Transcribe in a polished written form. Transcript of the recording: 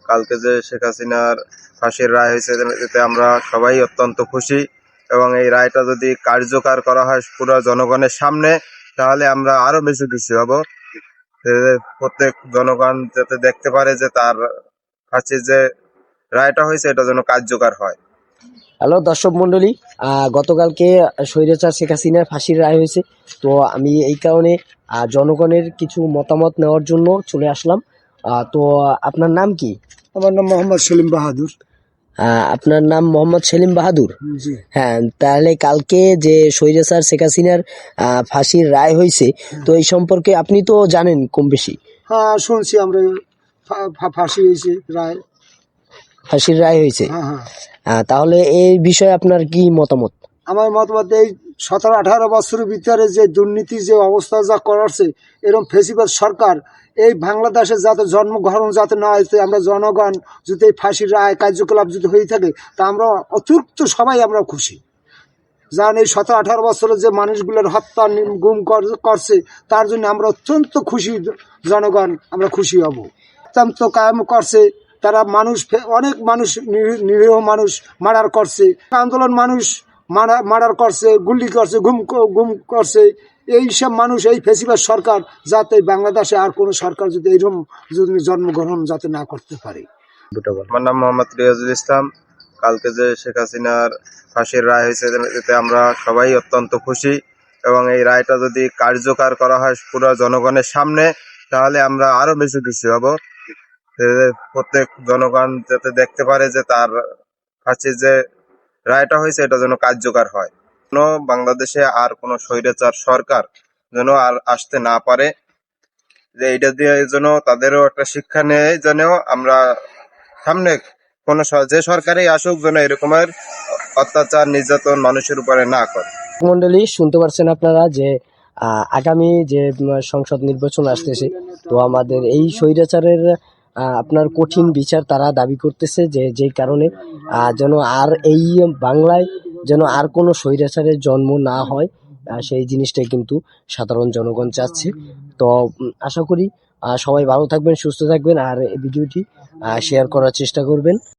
কালকে যে শেখ হাসিনার ফাঁসির রায় হয়েছে এতে আমরা সবাই অত্যন্ত খুশি এবং এই রায়টা যদি কার্যকর করা হয় পুরো জনগণের সামনে তাহলে আমরা আরো বেশি খুশি হব। প্রত্যেক জনগণ যাতে দেখতে পারে যে তার ফাঁসির যে রায়টা হয়েছে এটা যেন কার্যকর হয়। হ্যালো দর্শক মন্ডলী, গতকালকে স্বৈরাচার শেখ হাসিনার ফাঁসির রায় হয়েছে। তো আমি এই কারণে জনগণের কিছু মতামত নেওয়ার জন্য চলে আসলাম। তো আপনার নাম কি? আমার নাম মোহাম্মদ সেলিম বাহাদুর। আপনার নাম মোহাম্মদ সেলিম বাহাদুর? জি। হ্যাঁ, তাহলে কালকে যে স্বৈরাচার শেখ হাসিনার ফাঁসির রায় হয়েছে, তো এই সম্পর্কে আপনি তো জানেন কম বেশি? হ্যাঁ, শুনছি আমরা ফাঁসি হয়েছে রায়, ফাঁসির রায় হয়েছে। হ্যাঁ। তাহলে এই বিষয়ে আপনার কি মতামত? আমার মতামত এই 17-18 বছরের ভিতরে যে দুর্নীতি যে অবস্থা যা করাচ্ছে, এরকম ফেসিবাদ সরকার এই বাংলাদেশে যাতে জন্মগ্রহণ যাতে না হয়েছে, আমরা জনগণ যদি এই ফাঁসির রায় কার্যকলাপ যদি হয়ে থাকে তা আমরা অতিরিক্ত সবাই আমরা খুশি। জান এই 17-18 বছরের যে মানুষগুলোর হত্যা গুম করছে তার জন্য আমরা অত্যন্ত খুশি, জনগণ আমরা খুশি হব। অত্যন্ত কায়েম করছে তারা, মানুষ অনেক মানুষ নিরীহ মানুষ মার্ডার করছে, আন্দোলন মানুষ মার্ডার করছে, গুলি করছে, গুম করছে। এই সব মানুষ এই ফেসিবাদ সরকার যাতে বাংলাদেশে আর কোনো সরকার যদি এইরকম যদি জন্মগ্রহণ যাতে না করতে পারে। আমার নাম মোহাম্মদ রিয়াজুল ইসলাম। কালকে যে শেখ হাসিনার ফাঁসির রায় হয়েছে এতে আমরা সবাই অত্যন্ত খুশি এবং এই রায়টা যদি কার্যকর করা হয় পুরো জনগণের সামনে তাহলে আমরা আরো বেশি খুশি হব। প্রত্যেক জনগণ যাতে দেখতে পারে যে তার ফাঁসির যে রায়টা হয়েছে এটা যেন কার্যকর হয়। বাংলাদেশে আর কোনো স্বৈরাচার সরকার যেন আর আসতে না পারে, যে এটা দিয়ে যেন তাদেরও একটা শিক্ষা নেয়, যেন আমরা সামনে কোন যে সরকারই আসুক যেন এরকমের অত্যাচার নির্যাতন মানুষের উপরে না করে। মন্ডলী, শুনতে পারছেন আপনারা যে আগামী যে সংসদ নির্বাচন আসতেছে, তো আমাদের এই স্বৈরাচারের আপনার কঠিন বিচার তারা দাবি করতেছে, যে কারণে যেন আর এই বাংলায় যেন আর কোনো স্বৈরাচারের জন্ম না হয়, সেই জিনিসটাই কিন্তু সাধারণ জনগণ চাচ্ছে। তো আশা করি সবাই ভালো থাকবেন, সুস্থ থাকবেন, আর এই ভিডিওটি শেয়ার করার চেষ্টা করবেন।